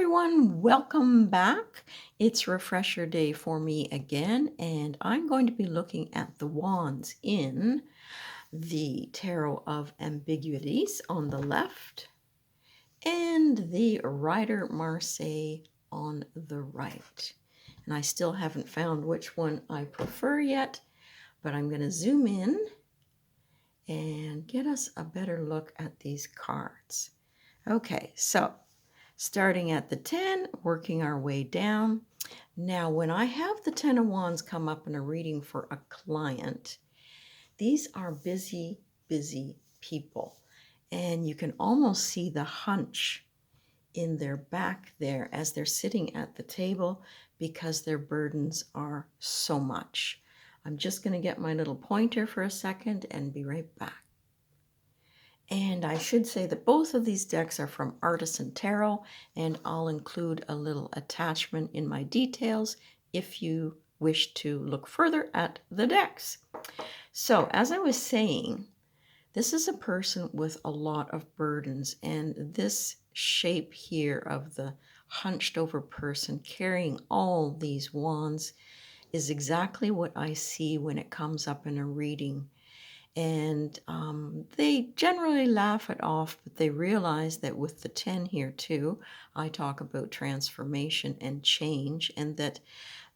everyone, welcome back. It's refresher day for me again, and I'm going to be looking at the wands in the Tarot of Ambiguities on the left and the Rider-Marseille on the right. And I still haven't found which one I prefer yet, but I'm going to zoom in and get us a better look at these cards. Okay, so starting at the 10, working our way down. Now, when I have the 10 of Wands come up in a reading for a client, these are busy, busy people. And you can almost see the hunch in their back there as they're sitting at the table because their burdens are so much. I'm just going to get my little pointer for a second and be right back. And I should say that both of these decks are from Artisan Tarot, and I'll include a little attachment in my details if you wish to look further at the decks. So, as I was saying, this is a person with a lot of burdens, and this shape here of the hunched over person carrying all these wands is exactly what I see when it comes up in a reading. And they generally laugh it off, but they realize that with the 10 here too, I talk about transformation and change, and that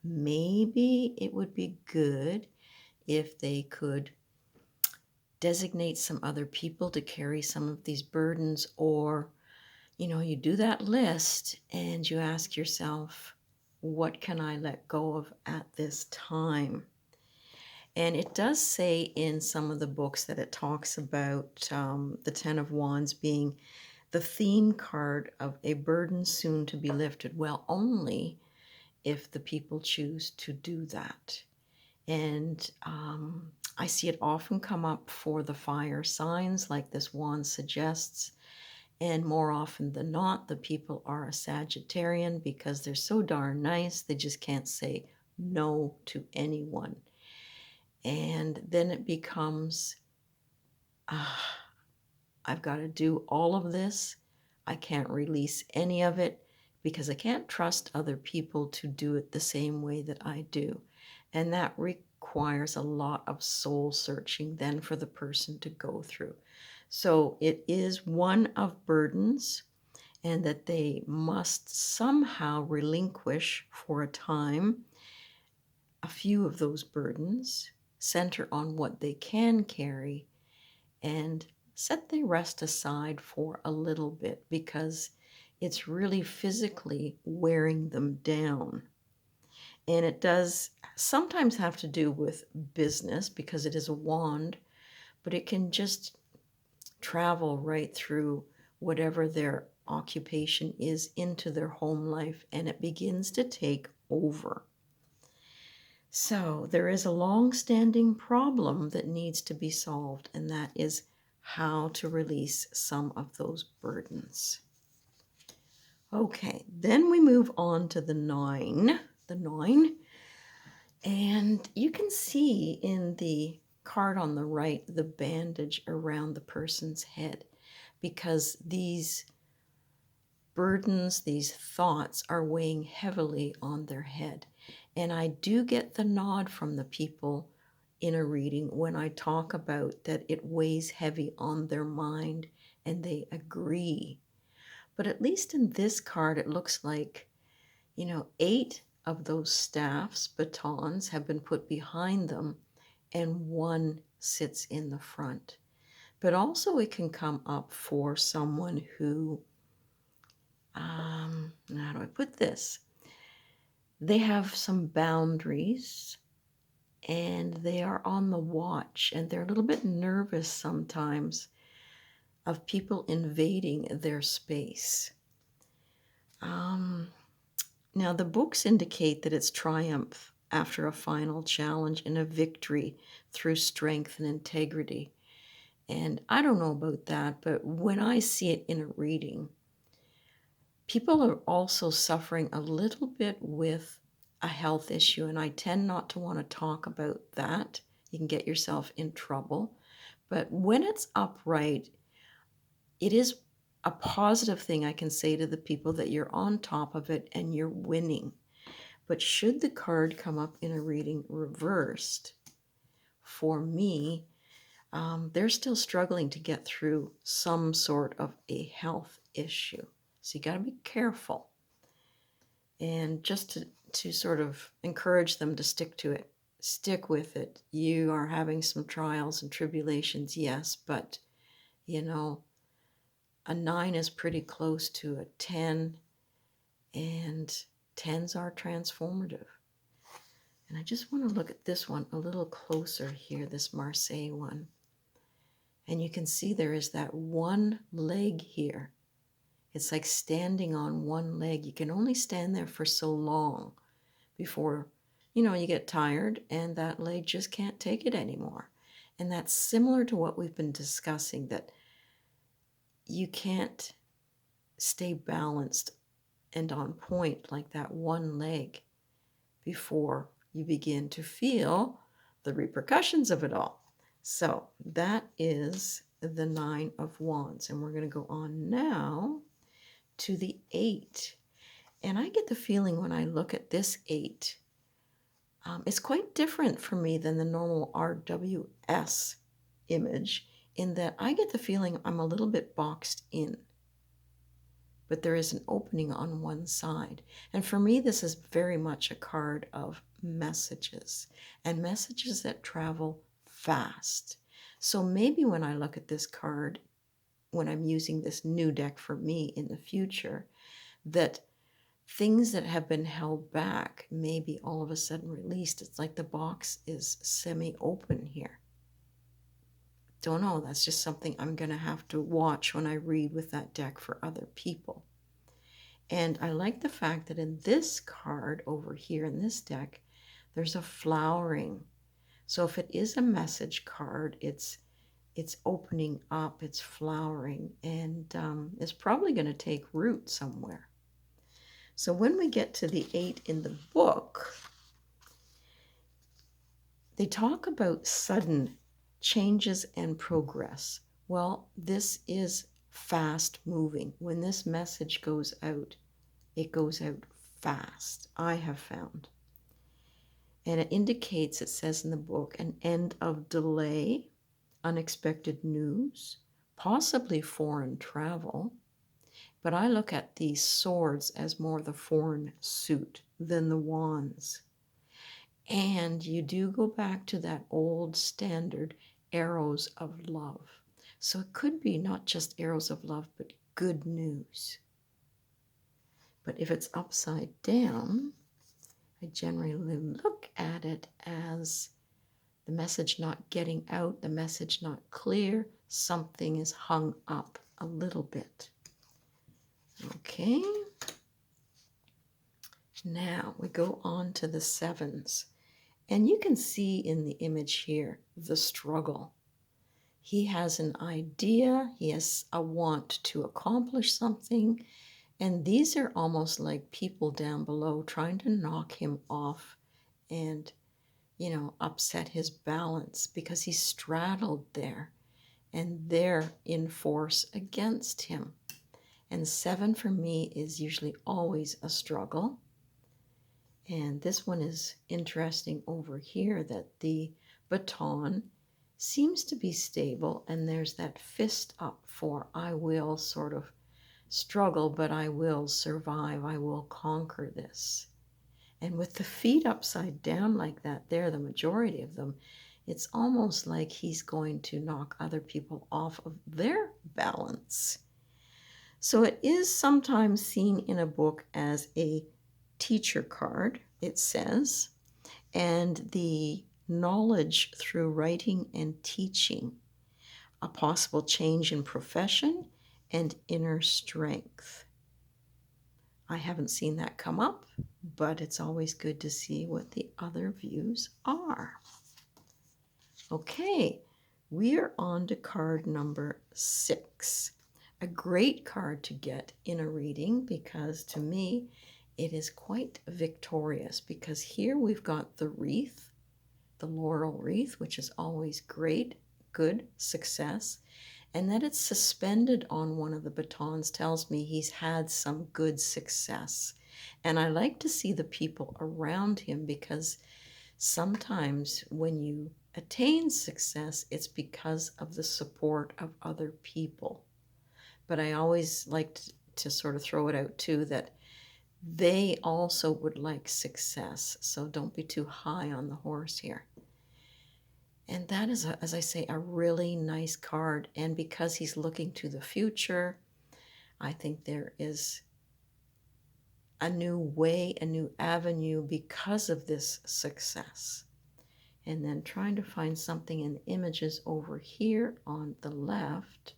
maybe it would be good if they could designate some other people to carry some of these burdens, or, you do that list and you ask yourself, what can I let go of at this time? And it does say in some of the books that it talks about the 10 of Wands being the theme card of a burden soon to be lifted. Well, only if the people choose to do that. And I see it often come up for the fire signs, like this wand suggests. And more often than not, the people are a Sagittarian because they're so darn nice, they just can't say no to anyone. And then it becomes, I've got to do all of this. I can't release any of it because I can't trust other people to do it the same way that I do. And that requires a lot of soul searching then for the person to go through. So it is one of burdens, and that they must somehow relinquish for a time a few of those burdens, center on what they can carry, and set the rest aside for a little bit because it's really physically wearing them down. And it does sometimes have to do with business because it is a wand, but it can just travel right through whatever their occupation is into their home life, and it begins to take over. So there is a long-standing problem that needs to be solved, and that is how to release some of those burdens. Okay, then we move on to the 9. And you can see in the card on the right the bandage around the person's head, because these burdens, these thoughts are weighing heavily on their head. And I do get the nod from the people in a reading when I talk about that it weighs heavy on their mind, and they agree. But at least in this card, it looks like, 8 of those staffs, batons, have been put behind them, and 1 sits in the front. But also it can come up for someone who, how do I put this? They have some boundaries, and they are on the watch, and they're a little bit nervous sometimes of people invading their space. Now, the books indicate that it's triumph after a final challenge and a victory through strength and integrity. And I don't know about that, but when I see it in a reading, people are also suffering a little bit with a health issue, and I tend not to want to talk about that. You can get yourself in trouble. But when it's upright, it is a positive thing I can say to the people, that you're on top of it and you're winning. But should the card come up in a reading reversed, for me, they're still struggling to get through some sort of a health issue. So you got to be careful. And just to sort of encourage them to stick to it, stick with it. You are having some trials and tribulations, yes, but you know, a 9 is pretty close to a 10, and 10s are transformative. And I just want to look at this one a little closer here, this Marseille one. And you can see there is that one leg here. It's like standing on one leg. You can only stand there for so long before, you get tired and that leg just can't take it anymore. And that's similar to what we've been discussing, that you can't stay balanced and on point like that one leg before you begin to feel the repercussions of it all. So that is the 9 of Wands. And we're going to go on now to the 8. And I get the feeling when I look at this 8, it's quite different for me than the normal RWS image, in that I get the feeling I'm a little bit boxed in, but there is an opening on one side. And for me, this is very much a card of messages, and messages that travel fast. So maybe when I look at this card, when I'm using this new deck for me in the future, that things that have been held back may be all of a sudden released. It's like the box is semi-open here. Don't know, that's just something I'm going to have to watch when I read with that deck for other people. And I like the fact that in this card over here in this deck, there's a flowering. So if it is a message card, it's opening up, it's flowering, and it's probably going to take root somewhere. So when we get to the 8 in the book, they talk about sudden changes and progress. Well, this is fast moving. When this message goes out, it goes out fast, I have found. And it indicates, it says in the book, an end of delay, unexpected news, possibly foreign travel. But I look at these swords as more the foreign suit than the wands. And you do go back to that old standard, arrows of love. So it could be not just arrows of love, but good news. But if it's upside down, I generally look at it as the message not getting out, the message not clear, something is hung up a little bit. Okay. Now we go on to the 7s. And you can see in the image here the struggle. He has an idea, he has a want to accomplish something, and these are almost like people down below trying to knock him off and, upset his balance, because he's straddled there and they're in force against him. And 7 for me is usually always a struggle. And this one is interesting over here, that the baton seems to be stable, and there's that fist up for I will sort of struggle, but I will survive, I will conquer this. And with the feet upside down like that there, the majority of them, it's almost like he's going to knock other people off of their balance. So it is sometimes seen in a book as a teacher card, it says, and the knowledge through writing and teaching, a possible change in profession, and inner strength. I haven't seen that come up, but it's always good to see what the other views are. Okay, we are on to card number 6. A great card to get in a reading, because to me it is quite victorious, because here we've got the wreath, the laurel wreath, which is always great, good success. And that it's suspended on one of the batons tells me he's had some good success. And I like to see the people around him, because sometimes when you attain success, it's because of the support of other people. But I always like to sort of throw it out too that they also would like success. So don't be too high on the horse here. And that is, as I say, a really nice card. And because he's looking to the future, I think there is a new way, a new avenue because of this success. And then trying to find something in the images over here on the left,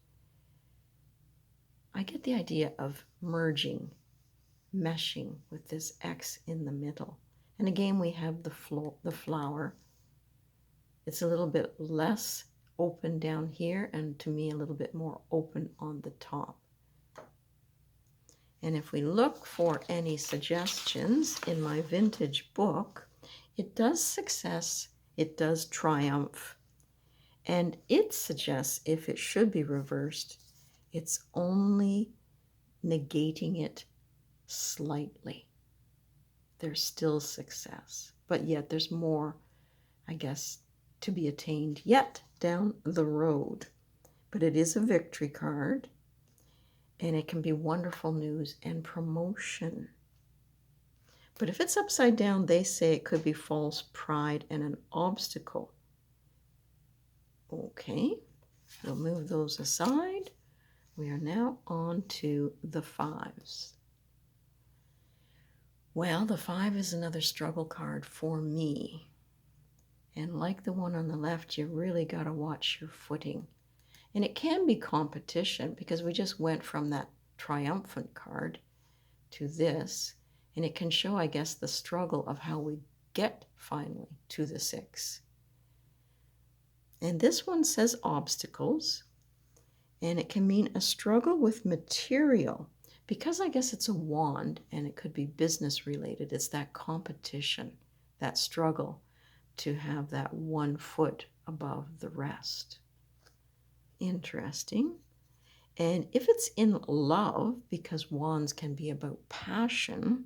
I get the idea of merging, meshing with this X in the middle. And again, we have the flower. It's a little bit less open down here, and to me a little bit more open on the top. And if we look for any suggestions in my vintage book, it does success, it does triumph, and it suggests if it should be reversed, it's only negating it slightly. There's still success, but yet there's more, I guess, to be attained yet down the road. But it is a victory card, and it can be wonderful news and promotion. But if it's upside down, they say it could be false pride and an obstacle. Okay, we'll move those aside. We are now on to the fives. Well, the 5 is another struggle card for me. And like the one on the left, you really got to watch your footing. And it can be competition, because we just went from that triumphant card to this. And it can show, I guess, the struggle of how we get finally to the 6. And this one says obstacles. And it can mean a struggle with material. Because I guess it's a wand and it could be business related, it's that competition, that struggle to have that one foot above the rest. Interesting. And if it's in love, because wands can be about passion,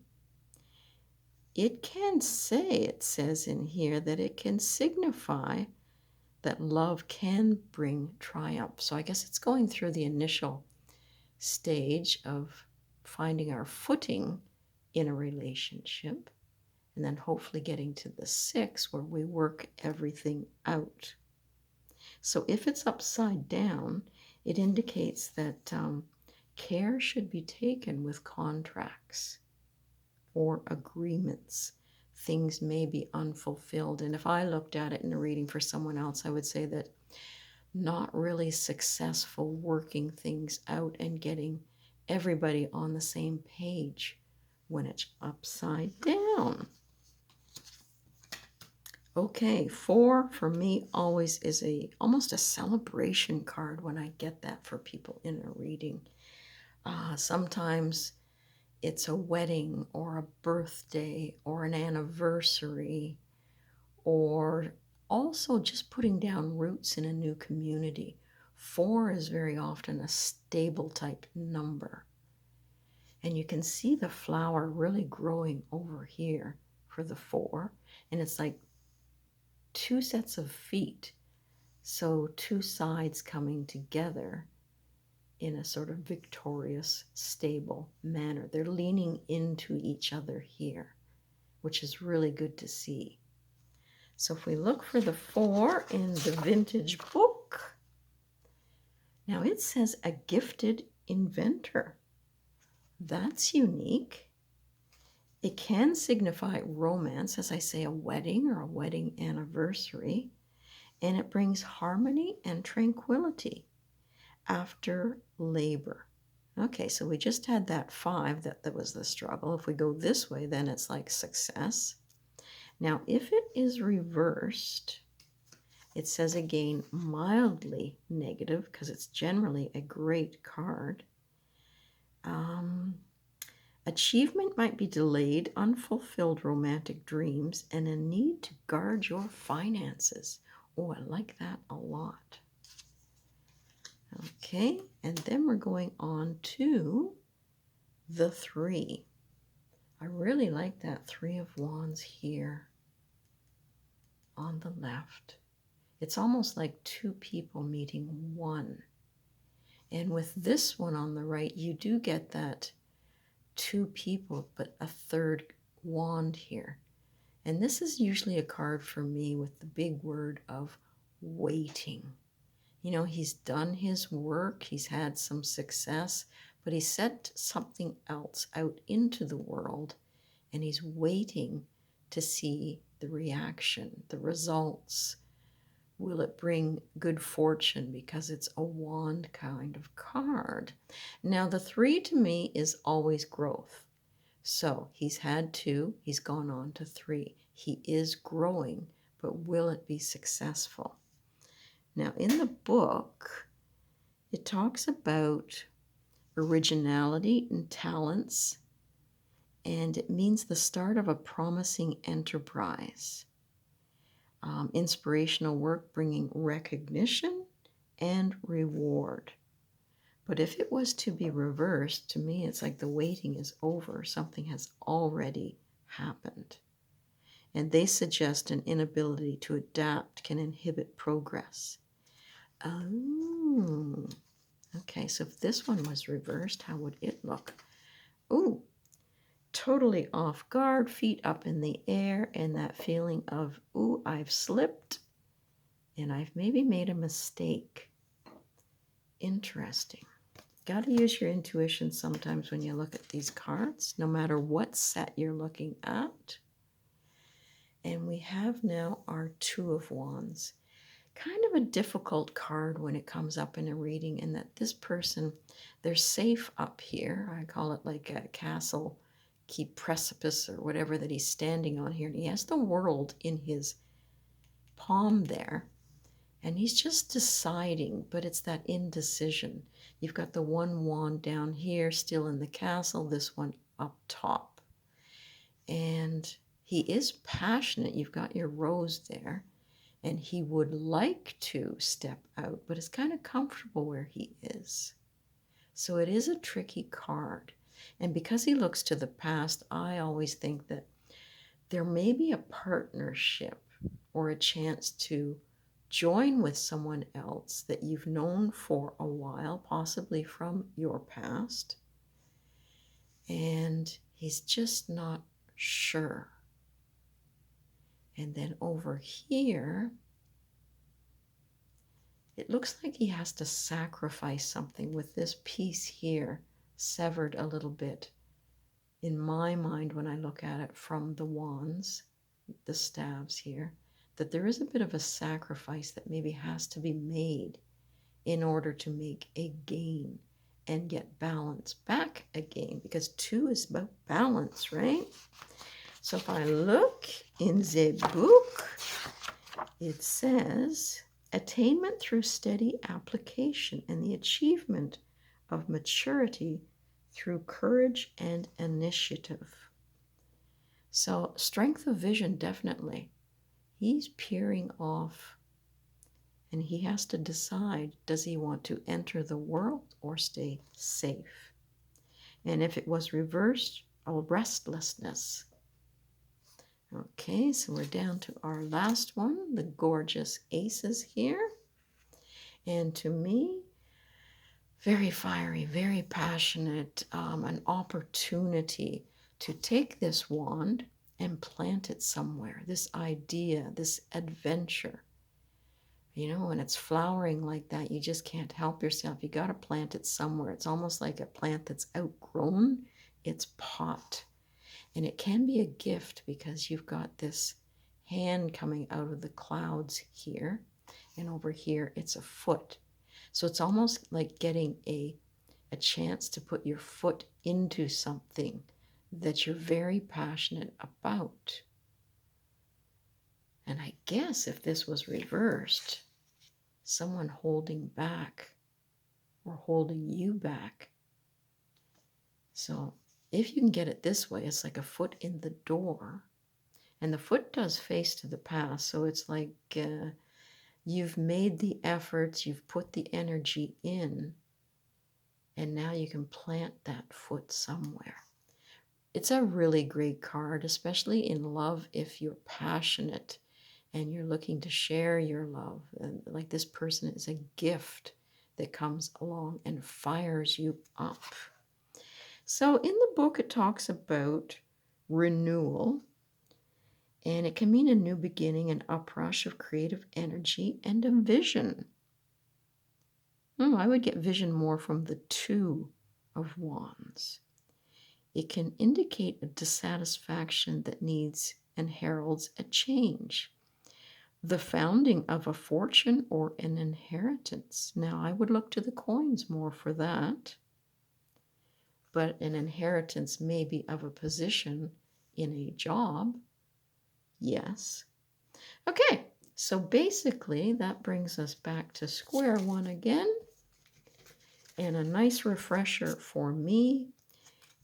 it can say, it says in here, that it can signify that love can bring triumph. So I guess it's going through the initial stage of finding our footing in a relationship, and then hopefully getting to the 6 where we work everything out. So if it's upside down, it indicates that care should be taken with contracts or agreements. Things may be unfulfilled. And if I looked at it in a reading for someone else, I would say that not really successful working things out and getting everybody on the same page when it's upside down. Okay, 4 for me always is almost a celebration card when I get that for people in a reading. Sometimes it's a wedding or a birthday or an anniversary, or also just putting down roots in a new community. 4 is very often a stable type number. And you can see the flower really growing over here for the 4. And it's like 2 sets of feet. So 2 sides coming together in a sort of victorious, stable manner. They're leaning into each other here, which is really good to see. So if we look for the 4 in the vintage book, now it says a gifted inventor. That's unique. It can signify romance, as I say, a wedding or a wedding anniversary, and it brings harmony and tranquility after labor. Okay, so we just had that 5, that was the struggle. If we go this way, then it's like success. Now, if it is reversed, it says again mildly negative, because it's generally a great card. Achievement might be delayed, unfulfilled romantic dreams, and a need to guard your finances. Oh, I like that a lot. Okay, and then we're going on to the 3. I really like that 3 of Wands here on the left. It's almost like 2 people meeting one. And with this one on the right, you do get that 2 people, but a third wand here. And this is usually a card for me with the big word of waiting. You know, he's done his work, he's had some success, but he sent something else out into the world, and he's waiting to see the reaction, the results. Will it bring good fortune? Because it's a wand kind of card. Now, the 3 to me is always growth. So he's had 2, he's gone on to 3. He is growing, but will it be successful? Now, in the book, it talks about originality and talents, and it means the start of a promising enterprise. Inspirational work bringing recognition and reward. But if it was to be reversed, to me, it's like the waiting is over. Something has already happened. And they suggest an inability to adapt can inhibit progress. Oh, okay. So if this one was reversed, how would it look? Ooh, totally off guard, feet up in the air, and that feeling of, ooh, I've slipped and I've maybe made a mistake. Interesting. Got to use your intuition sometimes when you look at these cards, no matter what set you're looking at. And we have now our 2 of Wands. Kind of a difficult card when it comes up in a reading, in that this person, they're safe up here. I call it like a castle key precipice or whatever that he's standing on here. And he has the world in his palm there. And he's just deciding, but it's that indecision. You've got the 1 wand down here, still in the castle, this one up top. And he is passionate. You've got your rose there. And he would like to step out, but is kind of comfortable where he is. So it is a tricky card. And because he looks to the past, I always think that there may be a partnership or a chance to join with someone else that you've known for a while, possibly from your past. And he's just not sure. And then over here, it looks like he has to sacrifice something with this piece here, severed a little bit. In my mind, when I look at it from the wands, the staves here, that there is a bit of a sacrifice that maybe has to be made in order to make a gain and get balance back again, because 2 is about balance, right? So if I look in the book, it says attainment through steady application and the achievement of maturity through courage and initiative. So strength of vision, definitely. He's peering off and he has to decide, does he want to enter the world or stay safe? And if it was reversed, a restlessness. Okay, so we're down to our last one, the gorgeous aces here. And to me, very fiery, very passionate, an opportunity to take this wand and plant it somewhere, this idea, this adventure. You know, when it's flowering like that, you just can't help yourself. You got to plant it somewhere. It's almost like a plant that's outgrown its pot. And it can be a gift because you've got this hand coming out of the clouds here. And over here, it's a foot. So it's almost like getting a chance to put your foot into something that you're very passionate about. And I guess if this was reversed, someone holding back or holding you back. So if you can get it this way, it's like a foot in the door. And the foot does face to the past. So it's like You've made the efforts, you've put the energy in, and now you can plant that foot somewhere. It's a really great card, especially in love if you're passionate and you're looking to share your love. And like this person is a gift that comes along and fires you up. So in the book, it talks about renewal, and it can mean a new beginning, an uprush of creative energy, and a vision. I would get vision more from the Two of Wands. It can indicate a dissatisfaction that needs and heralds a change. The founding of a fortune or an inheritance. Now, I would look to the coins more for that, but an inheritance may be of a position in a job. Yes. Okay, so basically that brings us back to square one again, and a nice refresher for me.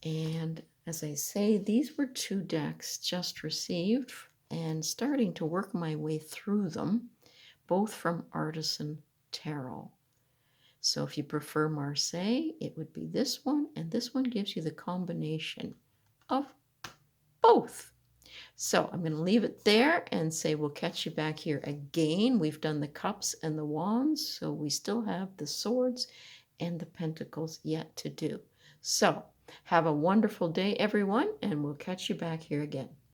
And as I say, these were 2 decks just received and starting to work my way through them, both from Artisan Tarot. So if you prefer Marseille, it would be this one, and this one gives you the combination of both. So I'm going to leave it there and say we'll catch you back here again. We've done the cups and the wands, so we still have the swords and the pentacles yet to do. So have a wonderful day, everyone, and we'll catch you back here again.